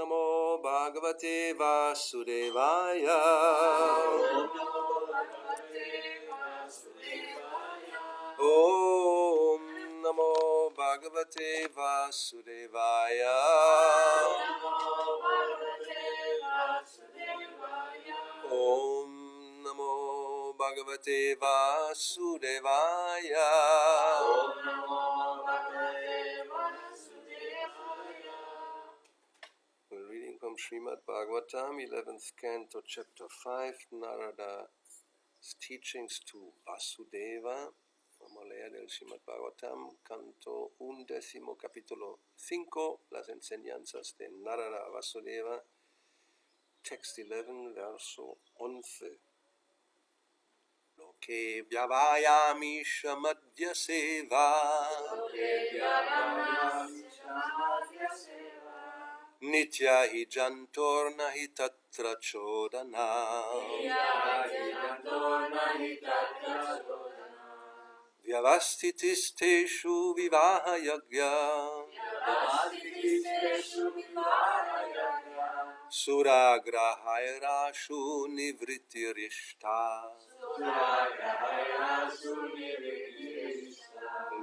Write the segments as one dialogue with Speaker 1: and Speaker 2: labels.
Speaker 1: Namo Bhagavate Vasudevaya. Om Namo Bhagavate Vasudevaya. Om Namo Bhagavate Vasudevaya. We're reading from Srimad Bhagavatam, 11th canto, chapter 5, Narada's teachings to Vasudeva. Vamos a leer el Srimad Bhagavatam, canto 11, capítulo 5, las enseñanzas de Narada a Vasudeva, text 11, verso 11. Lo que vyavayami shamadhya seva, nitya hi jantorna hi tatra chodana. Vyavastitisteshu vivaha yagya, suragrahairashu nivritirishta.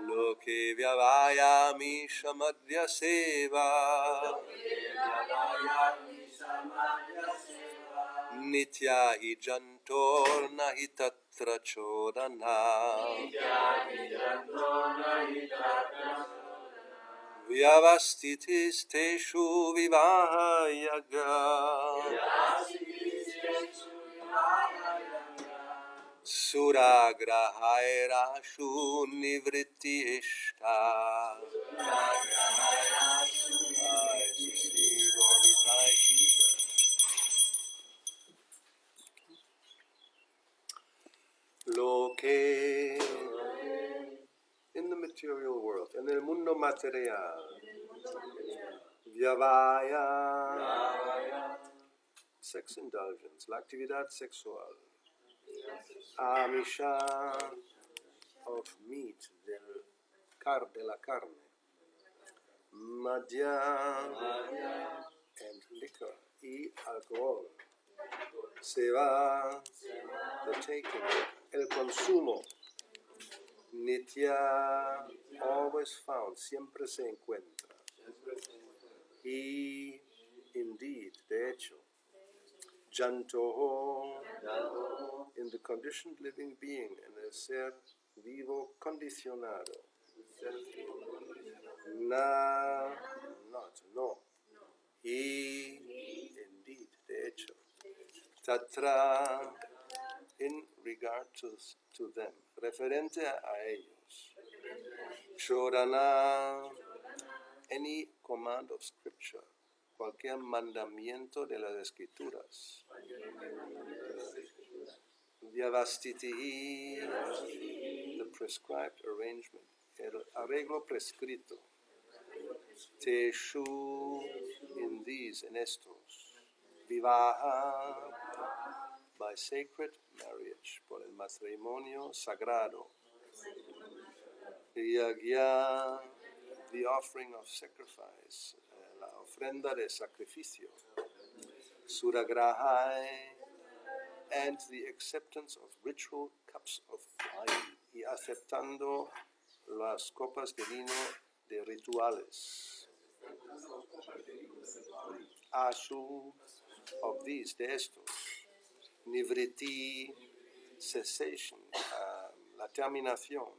Speaker 1: Loke vyavayami shamadhya seva, nitya hi jantorna hi tatra chodana. Vyavastitisteshu vivaha yaga, suragrahairashu nivritti ishta. Loke, in the material world, en el mundo material, vyavaya, sex indulgence, la actividad sexual, amisha, of meat, de la carne, madhya, and liquor, y alcohol, seva, the taking, el consumo, nitya, always found, siempre se encuentra, y indeed, de hecho, janto, in the conditioned living being, en el ser vivo condicionado, no, y indeed, de hecho, tatra, in regard to them, referente a ellos, chodana, any command of scripture, cualquier mandamiento de las escrituras, vyavastiti, the prescribed arrangement, el arreglo prescrito, teshu, in these, en estos, vivaha, by sacred marriage, por el matrimonio sagrado, yagya, the offering of sacrifice, la ofrenda de sacrificio, suragrahai, and the acceptance of ritual cups of wine, y aceptando las copas de vino de rituales. Asu, of these, de estos, nivriti, cessation, la terminación,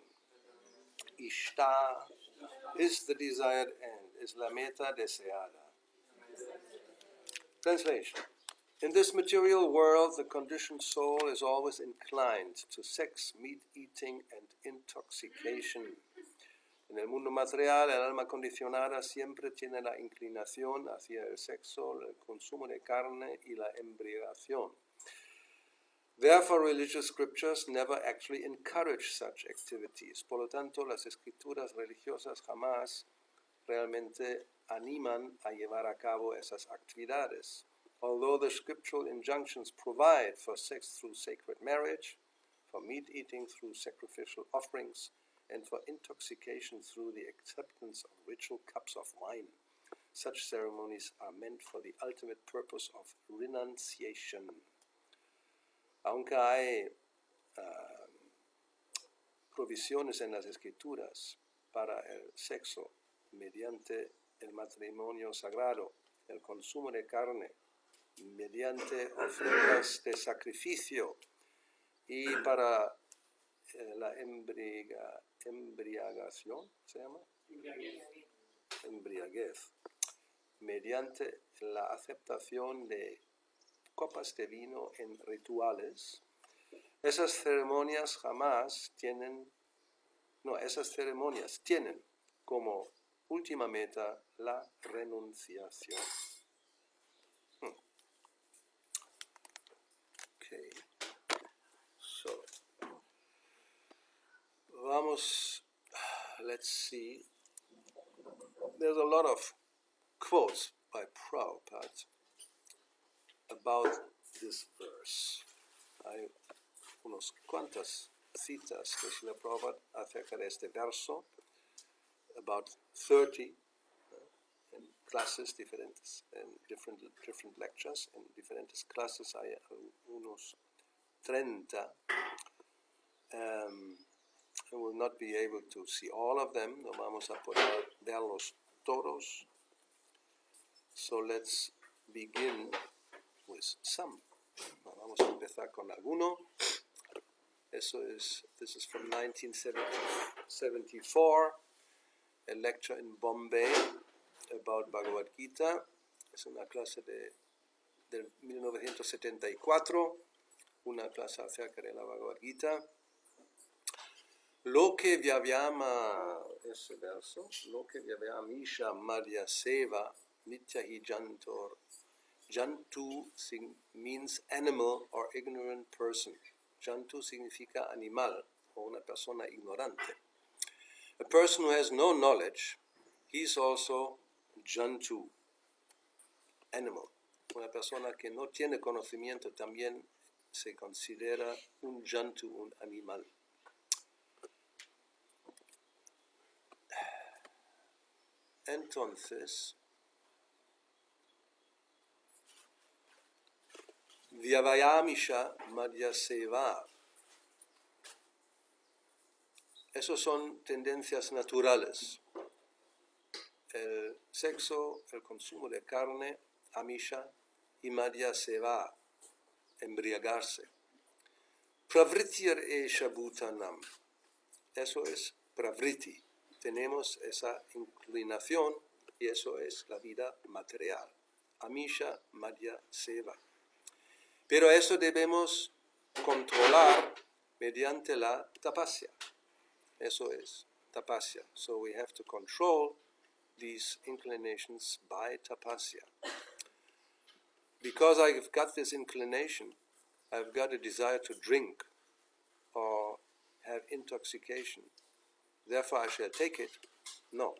Speaker 1: ishta, is the desired end, is la meta deseada. Translation. In this material world, the conditioned soul is always inclined to sex, meat eating, and intoxication. En el mundo material, el alma condicionada siempre tiene la inclinación hacia el sexo, el consumo de carne y la embriagación. Therefore, religious scriptures never actually encourage such activities. Por lo tanto, las escrituras religiosas jamás realmente animan a llevar a cabo esas actividades. Although the scriptural injunctions provide for sex through sacred marriage, for meat eating through sacrificial offerings, and for intoxication through the acceptance of ritual cups of wine, Such ceremonies are meant for the ultimate purpose of renunciation. Aunque hay provisiones en las escrituras para el sexo mediante el matrimonio sagrado, el consumo de carne, mediante ofrendas de sacrificio y para la embriagación, ¿se llama? Embriaguez, mediante la aceptación de copas de vino en rituales. Esas ceremonias tienen como última meta la renunciación. Okay. So, let's see. There's a lot of quotes by Prabhupada about this verse. Hay unos cuantas citas de Srila Prabhupada acerca de este verso, about 30 en clases diferentes, en different lectures, en diferentes clases hay unos 30. I will not be able to see all of them, no vamos a poder verlos todos. So let's begin with some. Vamos a empezar con alguno. This is from 1974, a lecture in Bombay about Bhagavad Gita. Es una clase de 1974, una clase acerca de la Bhagavad Gita. Lo que vyayama, ese verso, lo que vyayamisha madhya seva nityahi jantor. Jantu means animal or ignorant person. Jantu significa animal o una persona ignorante. A person who has no knowledge, he's also jantu, animal. Una persona que no tiene conocimiento también se considera un jantu, un animal. Entonces, Vyavayamisha Madhyaseva. Esos son tendencias naturales. El sexo, el consumo de carne, amisha, y Madhyaseva, embriagarse. Pravritir esha bhutanam. Eso es pravriti. Tenemos esa inclinación y eso es la vida material. Amisha Madhyaseva. Pero eso debemos controlar mediante la tapasya. Eso es tapasya. So we have to control these inclinations by tapasya. Because I've got this inclination, I've got a desire to drink or have intoxication. Therefore I shall take it. No.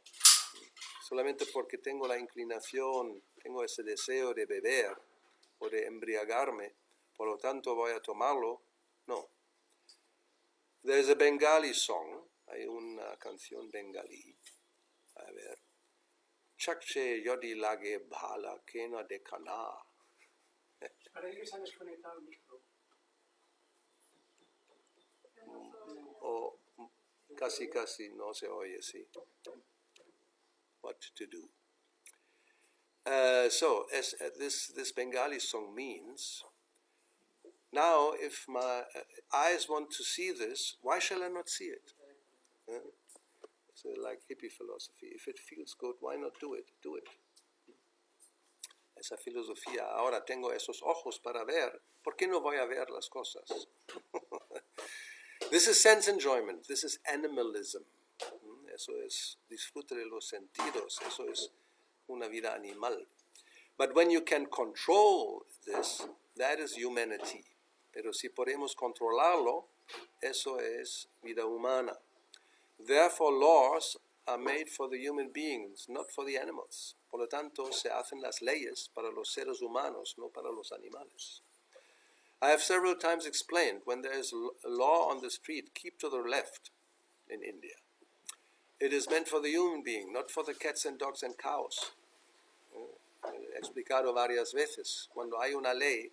Speaker 1: Solamente porque tengo la inclinación, tengo ese deseo de beber o de embriagarme, por lo tanto voy a tomarlo. No. There's a Bengali song, hay una canción bengalí. A ver. Chakche yodi lage bhala kena de kana.
Speaker 2: Parece que se ha desconectado el micro.
Speaker 1: O casi no se oye, sí. What to do. So, this Bengali song means, now if my eyes want to see this, why shall I not see it? So like hippie philosophy, if it feels good, why not do it? Do it. Esa filosofía, ahora tengo esos ojos para ver, ¿por qué no voy a ver las cosas? This is sense enjoyment, this is animalism. Eso es disfrute de los sentidos, eso es una vida animal. But when you can control this, that is humanity. Pero si podemos controlarlo, eso es vida humana. Therefore, laws are made for the human beings, not for the animals. Por lo tanto, se hacen las leyes para los seres humanos, no para los animales. I have several times explained, when there is a law on the street, keep to the left in India. It is meant for the human being, not for the cats and dogs and cows. explicado varias veces. Cuando hay una ley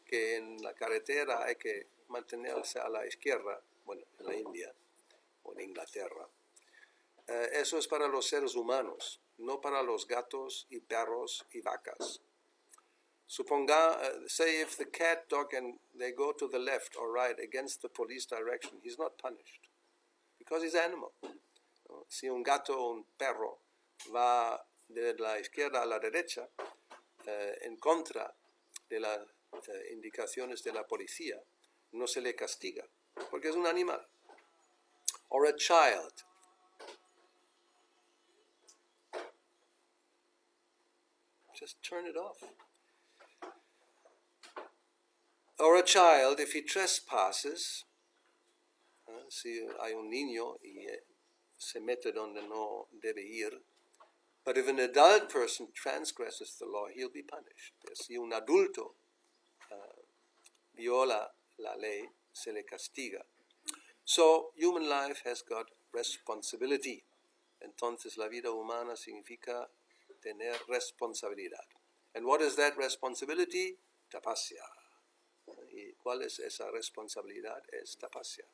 Speaker 1: que en la carretera hay que mantenerse a la izquierda, bueno, en la India o en Inglaterra, eso es para los seres humanos, no para los gatos y perros y vacas. Say if the cat, dog, and they go to the left or right against the police direction, he's not punished because he's animal. ¿No? Si un gato o un perro va de la izquierda a la derecha en contra de las indicaciones de la policía, no se le castiga porque es un animal. Or a child. Just turn it off. Or a child, if he trespasses, si hay un niño y se mete donde no debe ir, but if an adult person transgresses the law, he'll be punished. Si un adulto viola la ley, se le castiga. So, human life has got responsibility. Entonces, la vida humana significa tener responsabilidad. And what is that responsibility? Tapasya. ¿Y cuál es esa responsabilidad? Es tapasya.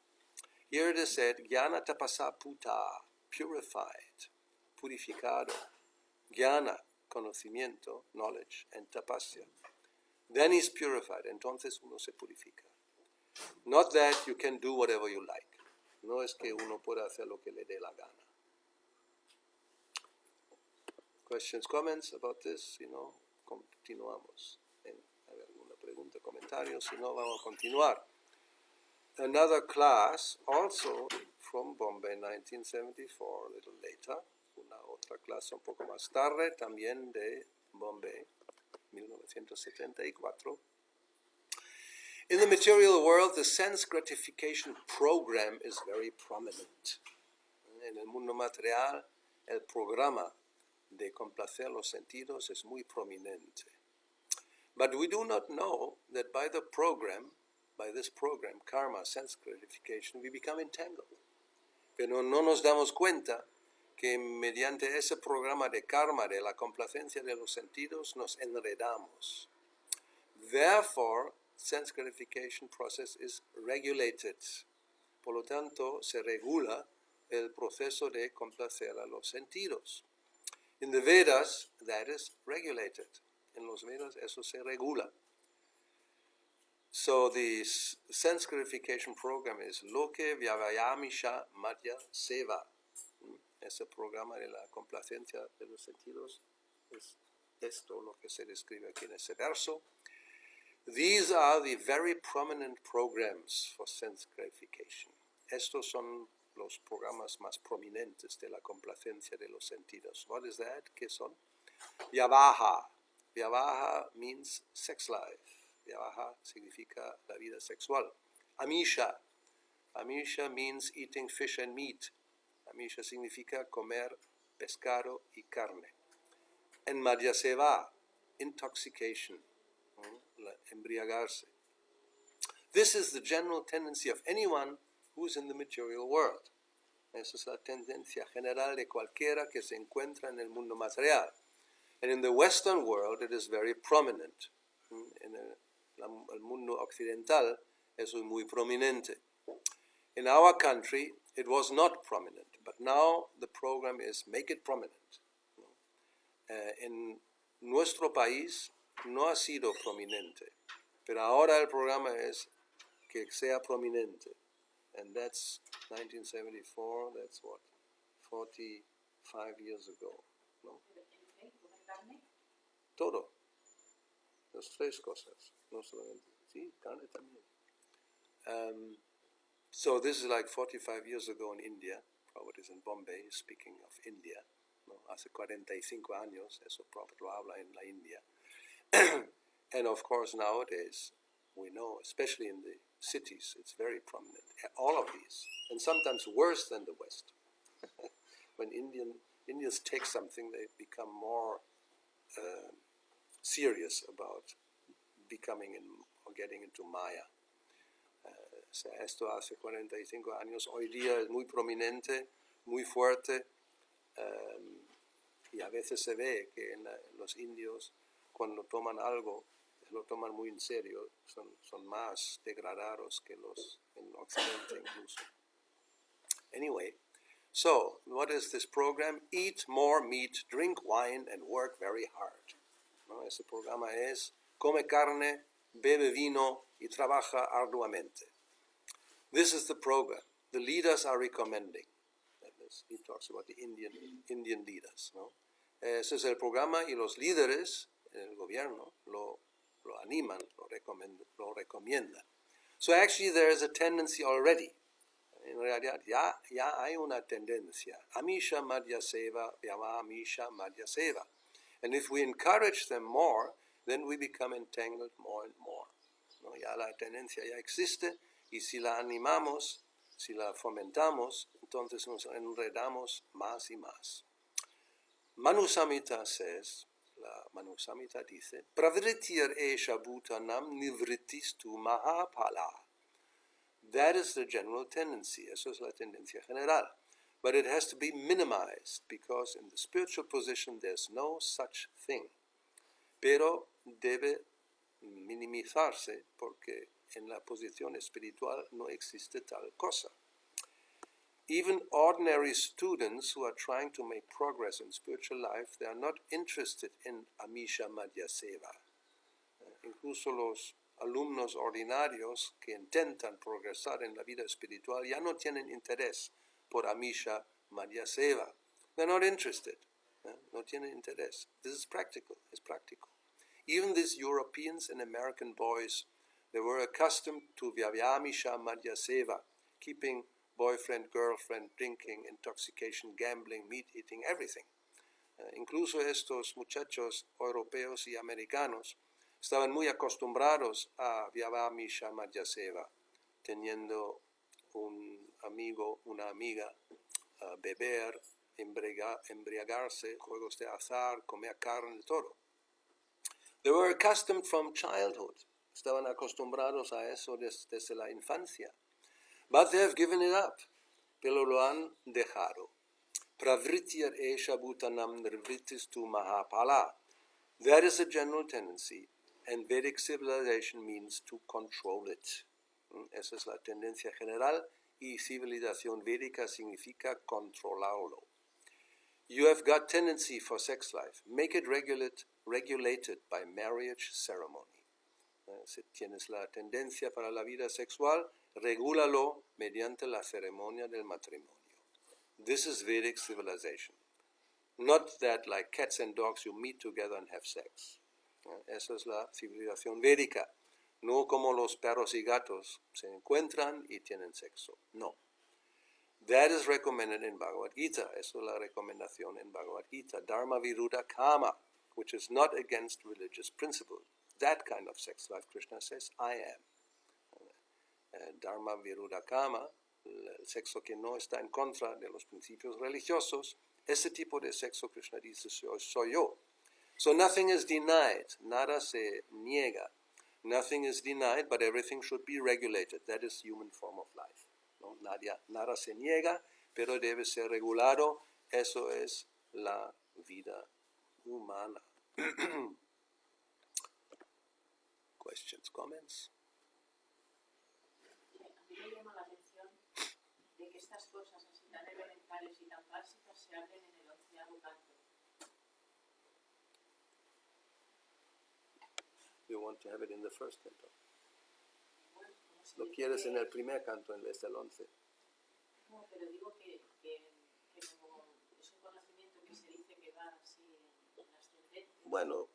Speaker 1: Here it is said, jnana tapasa puta, purified, purificado. Jnana, conocimiento, knowledge, and tapasya. Then he's purified. Entonces uno se purifica. Not that you can do whatever you like. No es que uno pueda hacer lo que le dé la gana. Questions, comments about this? Si no, continuamos. ¿Hay alguna pregunta, comentario? Si no, vamos a continuar. Another class, also from Bombay, 1974, a little later. Una otra clase un poco más tarde, también de Bombay, 1974. In the material world, the sense gratification program is very prominent. En el mundo material, el programa de complacer los sentidos es muy prominente. But we do not know that by this program, karma, sense gratification, we become entangled. Pero no nos damos cuenta que mediante ese programa de karma, de la complacencia de los sentidos, nos enredamos. Therefore, sense gratification process is regulated. Por lo tanto, se regula el proceso de complacer a los sentidos. In the Vedas, that is regulated. En los Vedas, eso se regula. So the sense gratification program is Loke Vyavayamisha Madhya Seva. Ese programa de la complacencia de los sentidos es esto lo que se describe aquí en ese verso. These are the very prominent programs for sense gratification. Estos son los programas más prominentes de la complacencia de los sentidos. What is that? ¿Qué son? Vyavaha. Vyavaha means sex life. Vyavaha significa la vida sexual. Amisha. Amisha means eating fish and meat. Amisha significa comer pescado y carne. And madhyaseva, intoxication, embriagarse. This is the general tendency of anyone who is in the material world. Esa es la tendencia general de cualquiera que se encuentra en el mundo material. And in the Western world, it is very prominent. En el mundo occidental, eso es muy prominente. In our country, it was not prominent, but now the program is make it prominent. En nuestro país no ha sido prominente, pero ahora el programa es que sea prominente. And that's 1974, that's what, 45 years ago, ¿no? Todo. Las tres cosas, no solamente, sí, carne también. So this is like 45 years ago in India. Prabhupada is in Bombay, speaking of India. ¿No? Hace 45 años, eso Prabhupada lo habla en la India. And of course nowadays, we know, especially in the cities, it's very prominent. All of these, and sometimes worse than the West. When Indians take something, they become more serious about becoming or getting into Maya. Esto hace 45 años, hoy día es muy prominente, muy fuerte, y a veces se ve que en los indios, cuando toman algo, lo toman muy en serio, son más degradados que los en Occidente incluso. Anyway, so what is this program? Eat more meat, drink wine, and work very hard. ¿No? Ese programa es come carne, bebe vino y trabaja arduamente. This is the program. The leaders are recommending. He talks about the Indian leaders. ¿No? Ese es el programa y los líderes, el gobierno, lo animan, lo recomiendan. So actually there is a tendency already. En realidad ya hay una tendencia. Amisha Madhya Seva, Vyava Amisha Madhya Seva. And if we encourage them more, then we become entangled more and more. ¿No? Ya la tendencia ya existe y si la animamos, si la fomentamos, entonces nos enredamos más y más. Manu Samhita says, la Manu Samhita dice, Pravritir esha bhutanam nivrittistu mahapala. That is the general tendency, eso es la tendencia general. But it has to be minimized because in the spiritual position there's no such thing. Pero debe minimizarse porque en la posición espiritual no existe tal cosa. Even ordinary students who are trying to make progress in spiritual life, they are not interested in Amisha Madhya Seva. Incluso los alumnos ordinarios que intentan progresar en la vida espiritual ya no tienen interés por Amisha Madhya Seva. They're not interested. No tienen interés. This is practical. It's practical. Even these Europeans and American boys, they were accustomed to Vyavamisha Madhya Seva, keeping boyfriend, girlfriend, drinking, intoxication, gambling, meat eating, everything. Incluso estos muchachos europeos y americanos estaban muy acostumbrados a Vyavamisha Madhya Seva, teniendo un amigo, una amiga, beber, embriagarse, juegos de azar, comer carne, todo. They were accustomed from childhood. Estaban acostumbrados a eso desde la infancia. But they have given it up. Pero lo han dejado. Pravritir esha bhutanam nirvrittistu mahapala. That is a general tendency, and Vedic civilization means to control it. Esa es la tendencia general, y civilización védica significa controlarlo. You have got tendency for sex life. Make it regulated by marriage ceremony. Si tienes la tendencia para la vida sexual, regúlalo mediante la ceremonia del matrimonio. This is Vedic civilization. Not that like cats and dogs you meet together and have sex. Esa es la civilización védica. No como los perros y gatos se encuentran y tienen sexo. No. That is recommended in Bhagavad Gita. Eso es la recomendación en Bhagavad Gita. Dharma viruddha kama, which is not against religious principles. That kind of sex life, Krishna says, I am. Dharma viruddha kama, el sexo que no está en contra de los principios religiosos, ese tipo de sexo, Krishna dice, soy yo. So nothing is denied. Nada se niega. Nothing is denied, but everything should be regulated. That is human form of life. ¿No? Nada se niega, pero debe ser regulado. Eso es la vida humana. Questions, comments?
Speaker 3: A mí me llama la atención de que estas cosas así tan elementales y tan básicas se hablen en el 11º canto.
Speaker 1: You want to have it in the first canto.
Speaker 3: Bueno,
Speaker 1: Lo quieres en el primer canto en vez del 11.
Speaker 3: No, pero digo que como es un conocimiento que se dice que va así en ascendente.
Speaker 1: Bueno,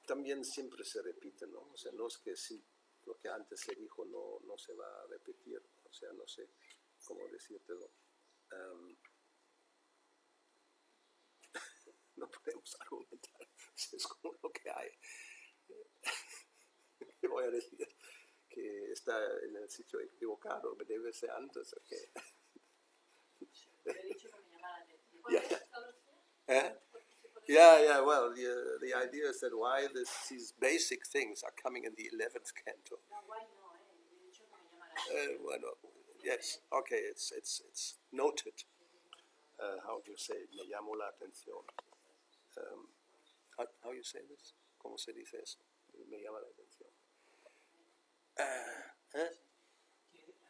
Speaker 1: también siempre se repite, ¿no? O sea, no es que sí, lo que antes se dijo no se va a repetir. O sea, no sé cómo decírtelo. No podemos argumentar. Es como lo que hay. ¿Qué voy a decir? Que está en el sitio equivocado, debe ser antes. Okay.
Speaker 3: Pero he dicho que me llama la atención.
Speaker 1: Yeah, well, the idea is that why these basic things are coming in the 11th canto.
Speaker 3: No, why no, he dicho que me llama la atención.
Speaker 1: Bueno, yes, okay, it's noted. How do you say? Me llamó la atención. how you say this? ¿Cómo se dice eso? Me llama la atención.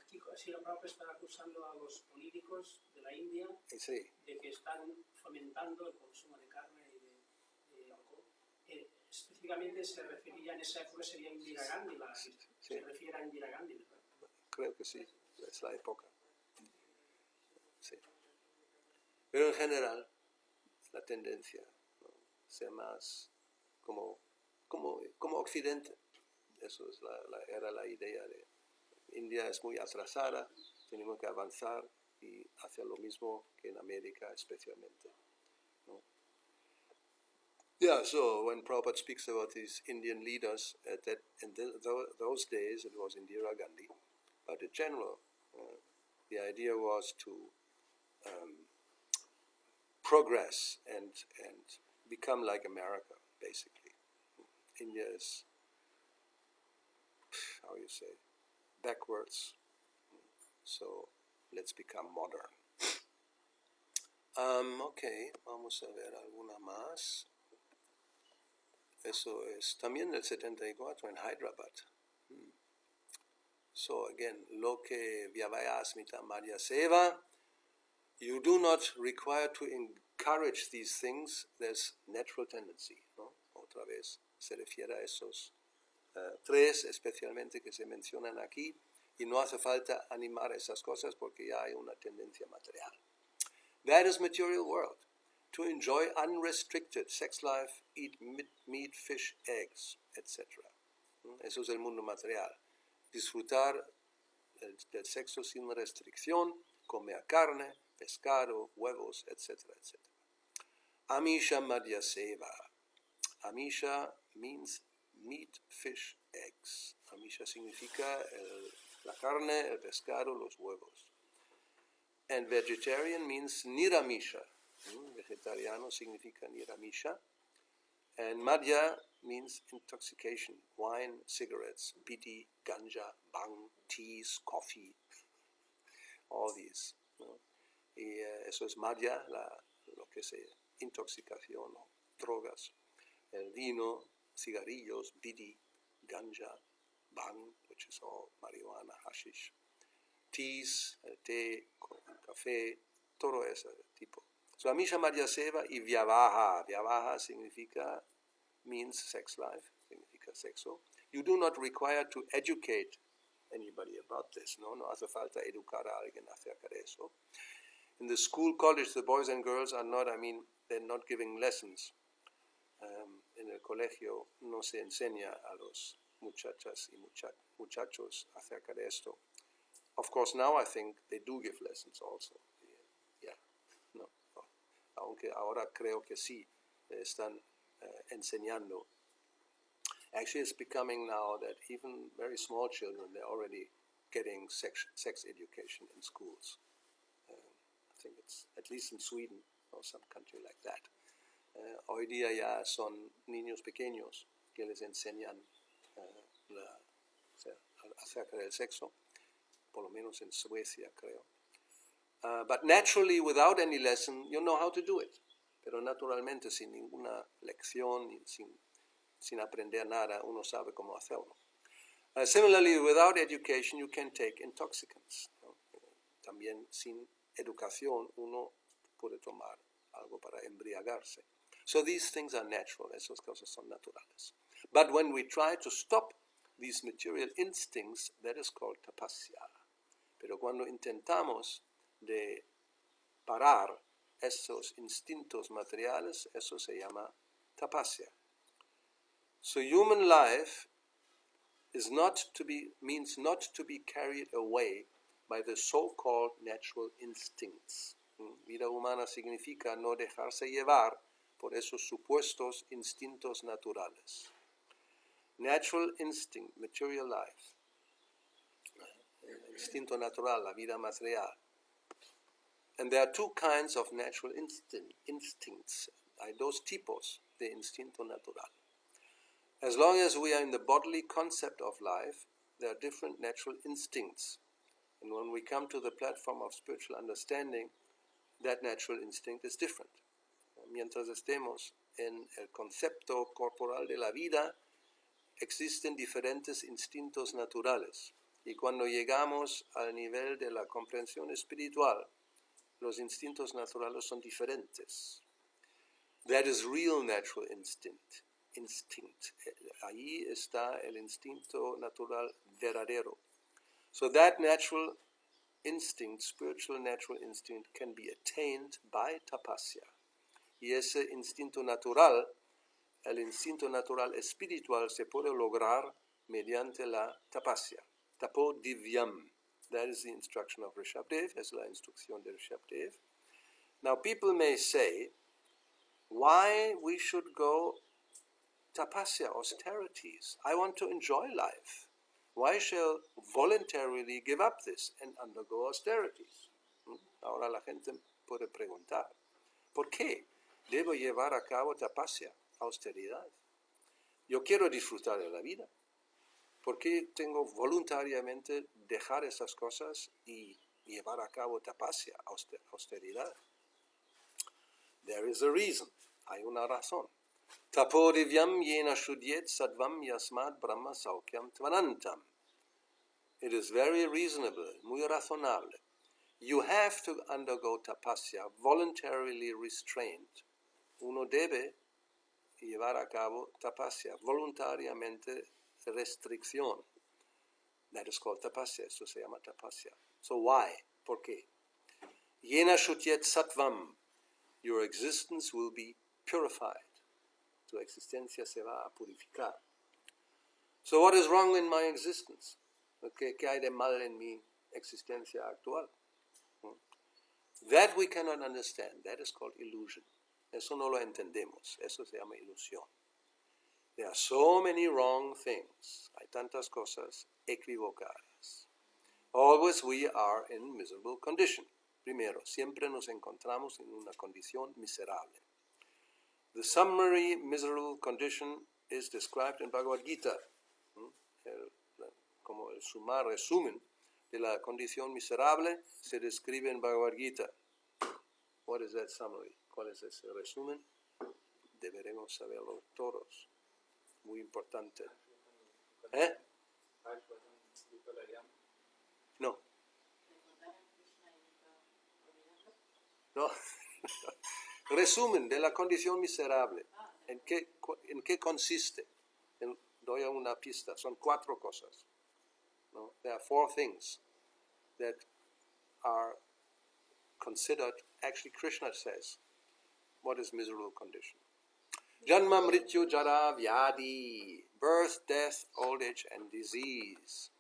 Speaker 2: Aquí si la Prabhupada está acusando a los políticos de la India
Speaker 1: Sí.
Speaker 2: de que están fomentando el consumo de carne y de alcohol. Específicamente se refería, en esa época sería Indira Gandhi, se refiere a Indira Gandhi, ¿verdad?
Speaker 1: Creo que sí, es la época. Sí. Pero en general, la tendencia, ¿no? Ser más como Occidente. Eso es era la idea de India es muy atrasada, tenemos que avanzar y hacer lo mismo que en América especialmente, ¿no? Yeah, so when Prabhupada speaks about these Indian leaders, those days it was Indira Gandhi, but in general, the idea was to progress and become like America, basically. India is, how you say, backwards. So let's become modern. Okay, vamos a ver alguna más. Eso es también del 74 en Hyderabad. So again, loke vyavaya asmita madhya seva. You do not require to encourage these things. There's natural tendency, ¿no? Otra vez se refiere a esos tres especialmente que se mencionan aquí, y no hace falta animar esas cosas porque ya hay una tendencia material. That is material world. To enjoy unrestricted sex life, eat meat, fish, eggs, etc. Eso es el mundo material. Disfrutar del sexo sin restricción, comer carne, pescado, huevos, etc., etc. Amisha Madhya Seva. Amisha means meat, fish, eggs. Amisha significa la carne, el pescado, los huevos. And vegetarian means niramisha. Vegetariano significa niramisha. And madhya means intoxication. Wine, cigarettes, bidi, ganja, bhang, teas, coffee. All these. ¿No? Y eso es madhya, lo que es intoxicación o drogas. El vino, cigarrillos, bidi, ganja, bhang, which is all marijuana, hashish, teas, el té, café, todo ese tipo. So Amisha Madhya Seva y Vyavaha. Vyavaha means sex life, significa sexo. You do not require to educate anybody about this, no hace falta educar a alguien acerca de eso. In the school, college, the boys and girls are not, they're not giving lessons. En el colegio no se enseña a los muchachas y muchachos acerca de esto. Of course, now I think they do give lessons also. Yeah, no. Aunque ahora creo que sí están enseñando. Actually, it's becoming now that even very small children, they're already getting sex education in schools. I think it's at least in Sweden or some country like that. Hoy día ya son niños pequeños que les enseñan acerca del sexo, por lo menos en Suecia, creo. But naturally, without any lesson, you know how to do it. Pero naturalmente, sin ninguna lección, sin aprender nada, uno sabe cómo hacerlo. Similarly, without education, you can take intoxicants, ¿no? También sin educación, uno puede tomar algo para embriagarse. So these things are natural, esas cosas son naturales. But when we try to stop these material instincts, that is called tapasya. Pero cuando intentamos de parar esos instintos materiales, eso se llama tapasya. So human life means not to be carried away by the so-called natural instincts. Vida humana significa no dejarse llevar por esos supuestos instintos naturales. Natural instinct, material life. Instinto natural, la vida material. And there are two kinds of natural instincts. Hay dos tipos de instinto natural. As long as we are in the bodily concept of life, there are different natural instincts. And when we come to the platform of spiritual understanding, that natural instinct is different. Mientras estemos en el concepto corporal de la vida existen diferentes instintos naturales. Y cuando llegamos al nivel de la comprensión espiritual, los instintos naturales son diferentes. That is real natural instinct. Ahí está el instinto natural verdadero. So that natural instinct, spiritual natural instinct, can be attained by tapasya. Y ese instinto natural, el instinto natural espiritual, se puede lograr mediante la tapasya. Tapo divyam. That is the instruction of Rishabdev, es la instrucción de Rishabdev. Now people may say, why we should go tapasya, austerities? I want to enjoy life. Why shall voluntarily give up this and undergo austerities? Ahora la gente puede preguntar, ¿por qué debo llevar a cabo tapasya, austeridad? Yo quiero disfrutar de la vida. ¿Por qué tengo voluntariamente dejar esas cosas y llevar a cabo tapasya, austeridad? There is a reason. Hay una razón. Tapo divyam yena shudyet sadvam yasmat brahma saukyam tvanantam. It is very reasonable, muy razonable. You have to undergo tapasya, voluntarily restrained. Uno debe llevar a cabo tapasya, voluntariamente restricción. That is called tapasya. Esto se llama tapasya. So why? ¿Por qué? Yena shudyet sattvam. Your existence will be purified. Tu existencia se va a purificar. So what is wrong in my existence? ¿Qué hay de mal en mi existencia actual? That we cannot understand. That is called illusion. Eso no lo entendemos. Eso se llama ilusión. There are so many wrong things. Hay tantas cosas equivocadas. Always we are in miserable condition. Primero, siempre nos encontramos en una condición miserable. The summary miserable condition is described in Bhagavad Gita. Como el resumen de la condición miserable se describe en Bhagavad Gita. What is that summary? ¿Cuál es ese resumen? Deberemos saberlo todos. Muy importante. ¿Eh? No. No. Resumen de la condición miserable. ¿En qué consiste? Doy una pista. Son 4 cosas. No? There are 4 things that are considered. Actually, Krishna says, what is miserable condition? Janma, mrityu, jara, vyadi. Birth, death, old age, and disease.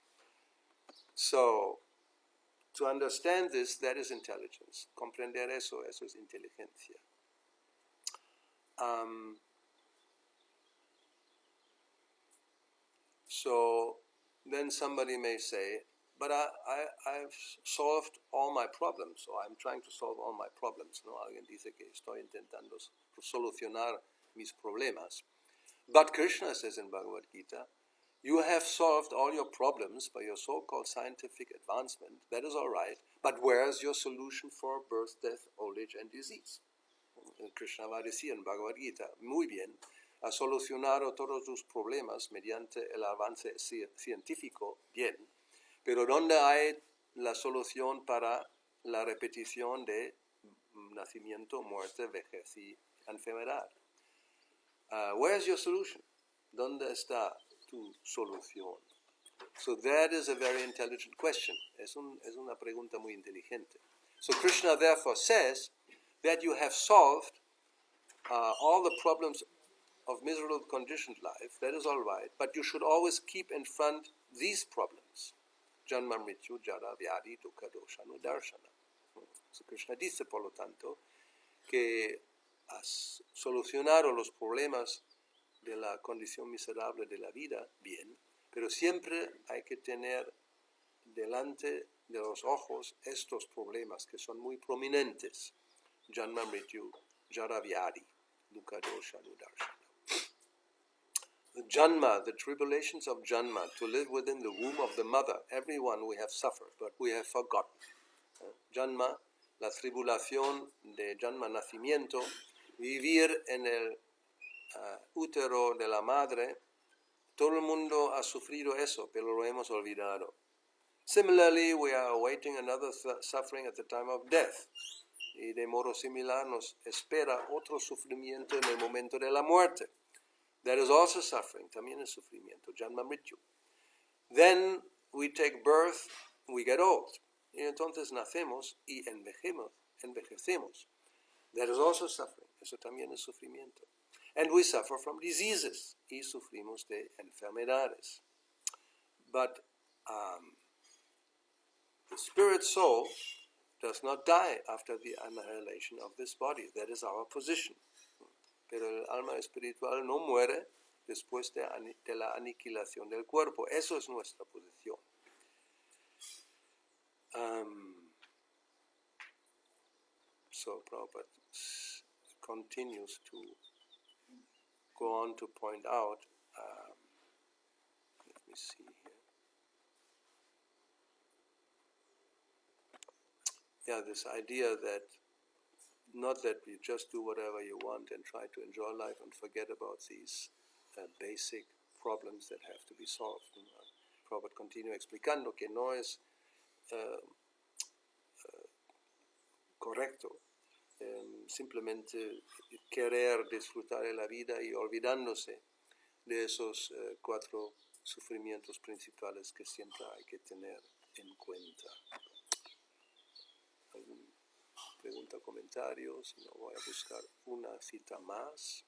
Speaker 1: So, to understand this, that is intelligence. Comprender eso es inteligencia. So then somebody may say, but I've solved all my problems, or I'm trying to solve all my problems. ¿No? Alguien dice que estoy intentando solucionar mis problemas. But Krishna says in Bhagavad Gita, you have solved all your problems by your so-called scientific advancement. That is all right. But where's your solution for birth, death, old age, and disease? And Krishna va a decir en Bhagavad Gita, muy bien, has solucionado todos tus problemas mediante el avance científico, bien. Pero ¿dónde hay la solución para la repetición de nacimiento, muerte, vejez y enfermedad? Where's your solution? ¿Dónde está tu solución? So that is a very intelligent question. Es una pregunta muy inteligente. So Krishna therefore says that you have solved all the problems of miserable conditioned life. That is all right. But you should always keep in front these problems. Janma, mrityu, jara, vyadi, dukkha, dosha, darshana. So Krishna dice, por lo tanto, que has solucionado los problemas de la condición miserable de la vida, bien, pero siempre hay que tener delante de los ojos estos problemas que son muy prominentes. Janma, mrityu, jara, vyadi, dukkha, dosha, darshana. The Janma, the tribulations of Janma, to live within the womb of the mother, everyone we have suffered, but we have forgotten. Janma, la tribulación de Janma, nacimiento, vivir en el útero de la madre, todo el mundo ha sufrido eso, pero lo hemos olvidado. Similarly, we are awaiting another suffering at the time of death. Y de modo similar nos espera otro sufrimiento en el momento de la muerte. That is also suffering, también es sufrimiento, Janma Mrityu. Then we take birth, we get old. Y entonces nacemos y envejecemos. That is also suffering, eso también es sufrimiento. And we suffer from diseases, y sufrimos de enfermedades. But the spirit soul does not die after the annihilation of this body. That is our position. Pero el alma espiritual no muere después de la aniquilación del cuerpo. Eso es nuestra posición. So Prabhupada continues to go on to point out, let me see here. Yeah, this idea that not that you just do whatever you want and try to enjoy life and forget about these basic problems that have to be solved. Prabhupada continúa explicando que no es correcto simplemente querer disfrutar de la vida y olvidándose de esos 4 sufrimientos principales que siempre hay que tener en cuenta. ¿Alguna pregunta, comentario? Si no, voy a buscar una cita más.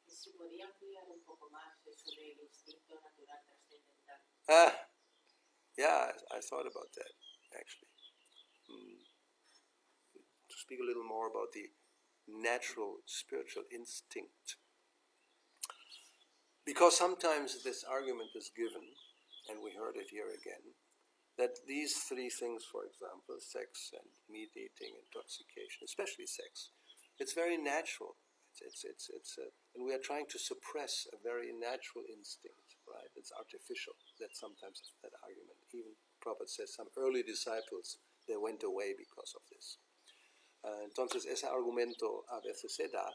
Speaker 3: Si podría ampliar un poco más eso del instinto natural trascendental.
Speaker 1: Yeah, I thought about that, actually. To speak a little more about the natural spiritual instinct. Because sometimes this argument is given, and we heard it here again, that these 3 things, for example, sex and meat eating, intoxication, especially sex, it's very natural. And we are trying to suppress a very natural instinct, right? It's artificial. That's sometimes that argument. Even Prabhupada says some early disciples, they went away because of this. Entonces ese argumento a veces se da,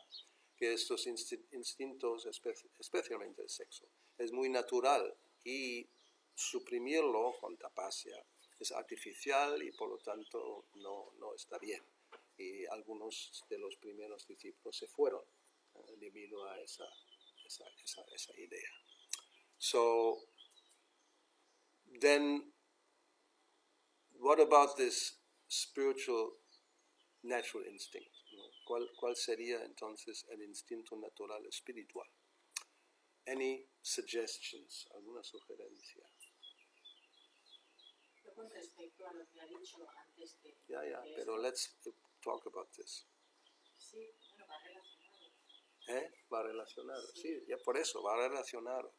Speaker 1: que estos instintos, especialmente el sexo, es muy natural y suprimirlo con tapasya es artificial y por lo tanto no está bien. Y algunos de los primeros discípulos se fueron debido a esa idea. So, then, what about this spiritual natural instinct? ¿Cuál sería entonces el instinto natural espiritual? Any suggestions? ¿Alguna sugerencia?
Speaker 3: Con respecto a lo que ha dicho antes que...
Speaker 1: Yeah, pero let's talk about this.
Speaker 3: Sí, bueno, va relacionado.
Speaker 1: Va relacionado, sí, ya por eso, va relacionado.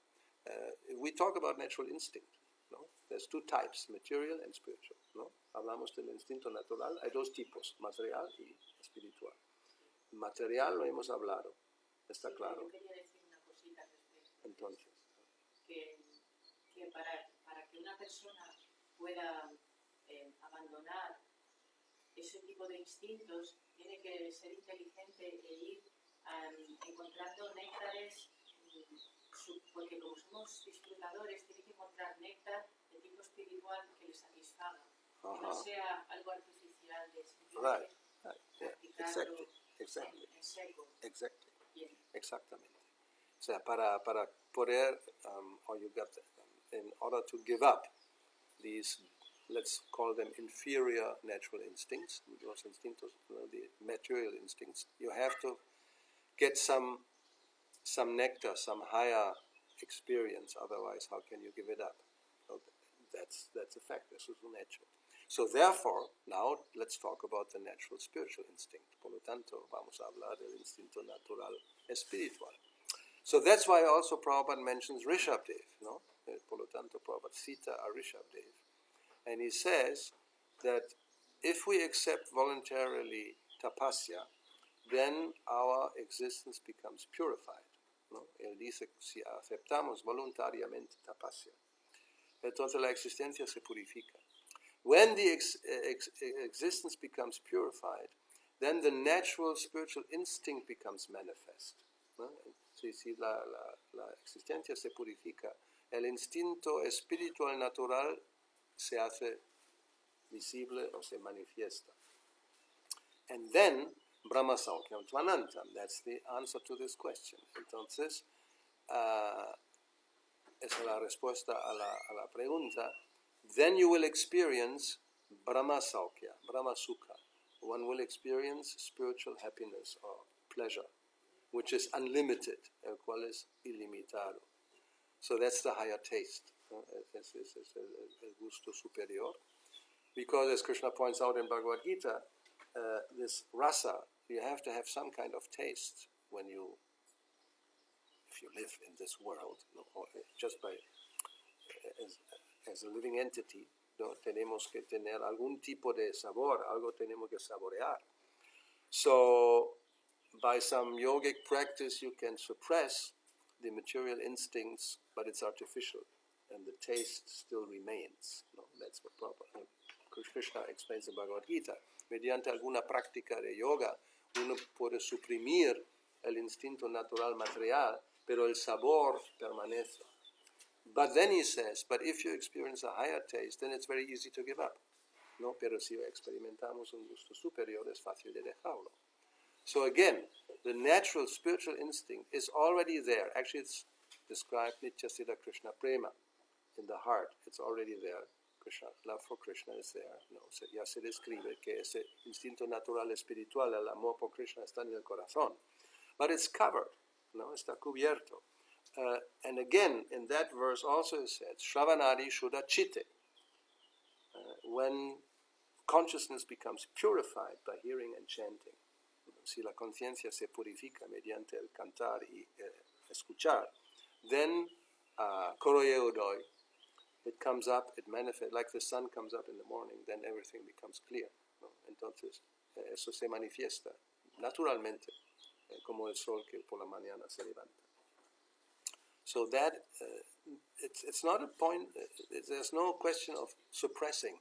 Speaker 1: We talk about natural instinct, ¿no? There's 2 types, material and spiritual, ¿no? Hablamos del instinto natural, hay 2 tipos, material y espiritual. Material lo hemos hablado, está claro.
Speaker 3: Yo quería decir una cosita al respecto.
Speaker 1: Entonces.
Speaker 3: Que para que una persona pueda abandonar ese tipo de instintos, tiene que ser inteligente e ir encontrando néctares, porque como somos disfrutadores, tiene que encontrar néctar de tipo espiritual que le satisfaga, que no sea algo artificial de simplemente practicarlo en seco.
Speaker 1: Exactamente. O sea, para poder, in order to give up these, let's call them inferior natural instincts, los instintos, the material instincts, you have to get some nectar, some higher experience, otherwise how can you give it up? So that's a fact, eso es un hecho. So therefore, now let's talk about the natural spiritual instinct. Por lo tanto, vamos a hablar del instinto natural espiritual. So that's why also Prabhupada mentions Rishabdev, no? Por lo tanto, Prabhupada cita a Rishabdev. And he says that if we accept voluntarily tapasya, then our existence becomes purified, ¿no? Él dice, si aceptamos voluntariamente tapasya, entonces la existencia se purifica. When the existence becomes purified, then the natural spiritual instinct becomes manifest. ¿No? Si la existencia se purifica, el instinto espiritual natural se hace visible o se manifiesta. And then, Brahma Saukyam Tvanantam. That's the answer to this question. Entonces, esa es la respuesta a la pregunta. Then you will experience Brahma Saukya, Brahma Sukha. One will experience spiritual happiness or pleasure, which is unlimited, el cual es ilimitado. So that's the higher taste. Es el gusto superior. Because, as Krishna points out in Bhagavad Gita, this rasa, you have to have some kind of taste if you live in this world, or just by as a living entity, ¿no? Tenemos que tener algún tipo de sabor, algo tenemos que saborear. So, by some yogic practice, you can suppress the material instincts, but it's artificial, and the taste still remains. No, that's what Prabhupada Krishna explains in Bhagavad Gita. Mediante alguna práctica de yoga, uno puede suprimir el instinto natural material, pero el sabor permanece. But then he says, but if you experience a higher taste, then it's very easy to give up. No, pero si experimentamos un gusto superior, es fácil de dejarlo. So again, the natural spiritual instinct is already there. Actually, it's described Nitya Siddha Krishna Prema in the heart. It's already there. Krishna, love for Krishna is there. No, ya se describe que ese instinto natural espiritual, el amor por Krishna está en el corazón. But it's covered. No, está cubierto. And again, in that verse also it says, Shravanadi Shuddha Chitte. When consciousness becomes purified by hearing and chanting, si la conciencia se purifica mediante el cantar y escuchar, then Koroye Udoy, it comes up, it manifests, like the sun comes up in the morning, then everything becomes clear. ¿No? Entonces, eso se manifiesta naturalmente, como el sol que por la mañana se levanta. So that, it's not a point, there's no question of suppressing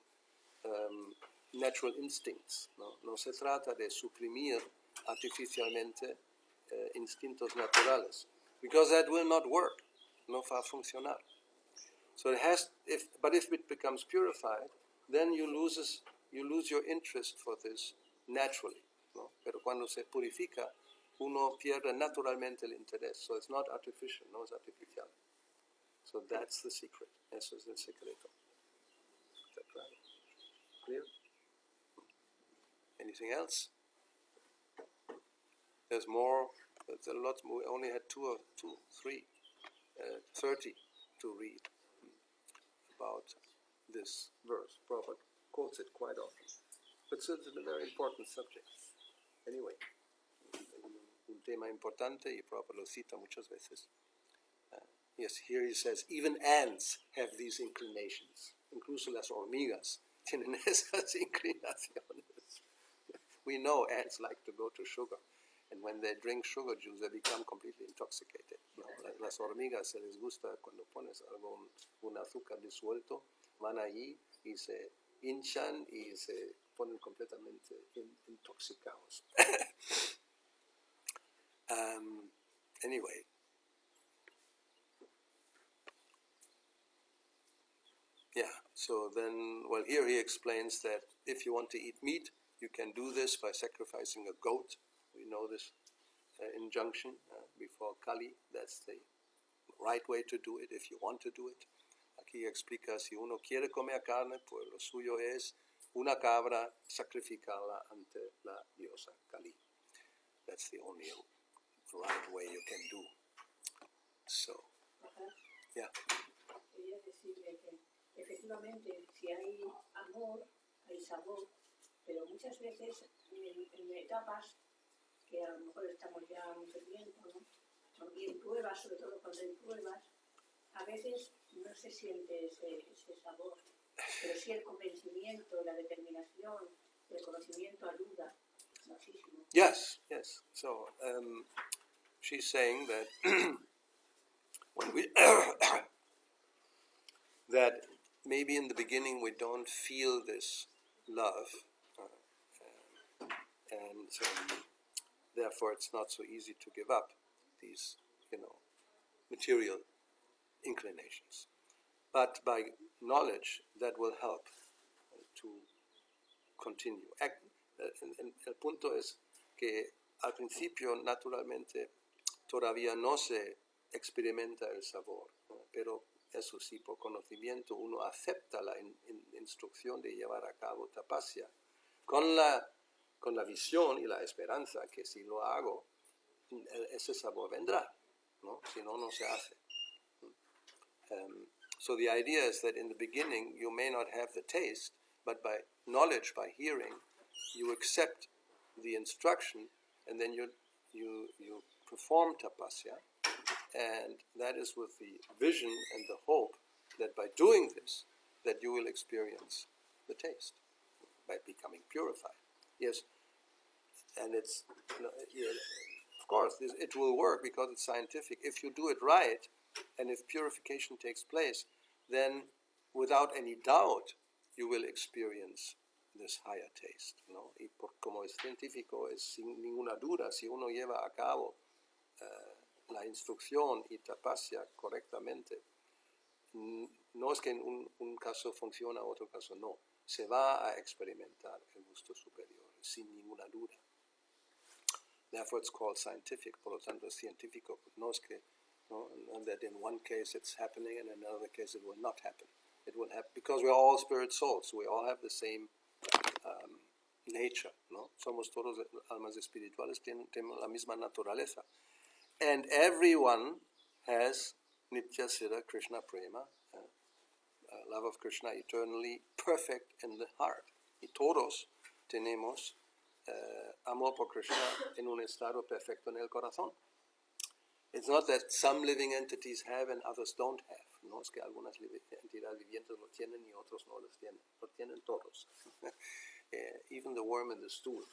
Speaker 1: natural instincts. No se trata de suprimir artificialmente instintos naturales, because that will not work, no va a funcionar. So it has, but if it becomes purified, then you lose your interest for this naturally. ¿No? Pero cuando se purifica, uno pierde naturalmente el interés. So it's not artificial, no es artificial. So that's the secret. Eso es el secreto. Is that right? Clear? Anything else? There's more. There's a lot more. We only had 30 to read about this verse. Prabhupada quotes it quite often. But so it's a very important subject. Anyway, un tema importante y Prabhupada lo cita muchas veces. Yes, here he says, even ants have these inclinations. Incluso las hormigas tienen esas inclinaciones. We know ants like to go to sugar. And when they drink sugar juice, they become completely intoxicated. No, las hormigas se les gusta cuando pones un azúcar disuelto, van allí y se hinchan y se ponen completamente intoxicados. Anyway. Yeah, so then, well, here he explains that if you want to eat meat, you can do this by sacrificing a goat. We know this injunction before Kali. That's the right way to do it if you want to do it. Aquí explica, si uno quiere comer carne, pues lo suyo es una cabra, sacrificarla ante la diosa Kali. That's the only right way you can do. So, yeah.
Speaker 4: Quería decirle que efectivamente, si hay amor, hay sabor, pero muchas veces en etapas que a lo mejor estamos ya mucho tiempo, ¿no? También pruebas, sobre todo cuando hay pruebas, a veces no se siente ese sabor, pero sí el convencimiento, la determinación, el conocimiento ayuda muchísimo.
Speaker 1: Yes. So she's saying that when we that maybe in the beginning we don't feel this love, and therefore it's not so easy to give up these, material inclinations. But by knowledge, that will help to continue. El punto es que al principio, naturalmente, todavía no se experimenta el sabor, ¿no? Pero eso sí, por conocimiento uno acepta la instrucción de llevar a cabo tapasya con la visión y la esperanza que si lo hago, ese sabor vendrá, ¿no? Si no, no se hace. So the idea is that in the beginning you may not have the taste, but by knowledge, by hearing, you accept the instruction, and then you perform tapasya, and that is with the vision and the hope that by doing this, that you will experience the taste by becoming purified. Yes, and it's, of course, it will work because it's scientific. If you do it right, and if purification takes place, then without any doubt, you will experience this higher taste, ¿no? Y como es científico, es sin ninguna duda, si uno lleva a cabo la instrucción y tapasya correctamente, no es que en un caso funciona, otro caso no. Se va a experimentar el gusto superior, sin ninguna duda. Therefore it's called scientific, por lo tanto es científico. No es que, no, and that in one case it's happening and in another case it will not happen. It will happen because we're all spirit souls. We all have the same nature, ¿no? Somos todos almas espirituales, tenemos la misma naturaleza. And everyone has Nitya Siddha Krishna Prema, love of Krishna eternally perfect in the heart. Y todos tenemos amor por Krishna en un estado perfecto en el corazón. It's not that some living entities have and others don't have. No es que algunas entidades vivientes lo tienen y otros no los tienen. Lo tienen todos. Even the worm in the stool,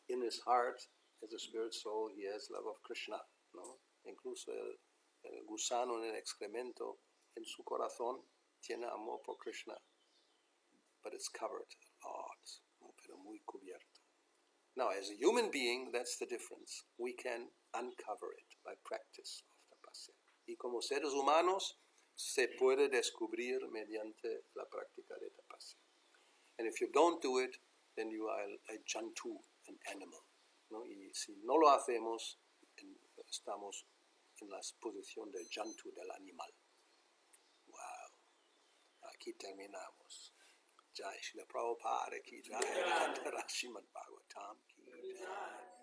Speaker 1: in his heart, as a spirit soul, he has love of Krishna. ¿No? Incluso el gusano en el excremento, en su corazón, tiene amor por Krishna. But it's covered. It's pero muy cubierto. Now, as a human being, that's the difference. We can uncover it by practice of tapasya. Y como seres humanos, se puede descubrir mediante la práctica de tapasya. And if you don't do it, then you are a jantu, an animal. ¿No? Y si no lo hacemos, estamos en la posición del jantu, del animal. Wow. Aquí terminamos. Jai Shri Prabhupada ki jai. Srimad Bhagavatam ki jai.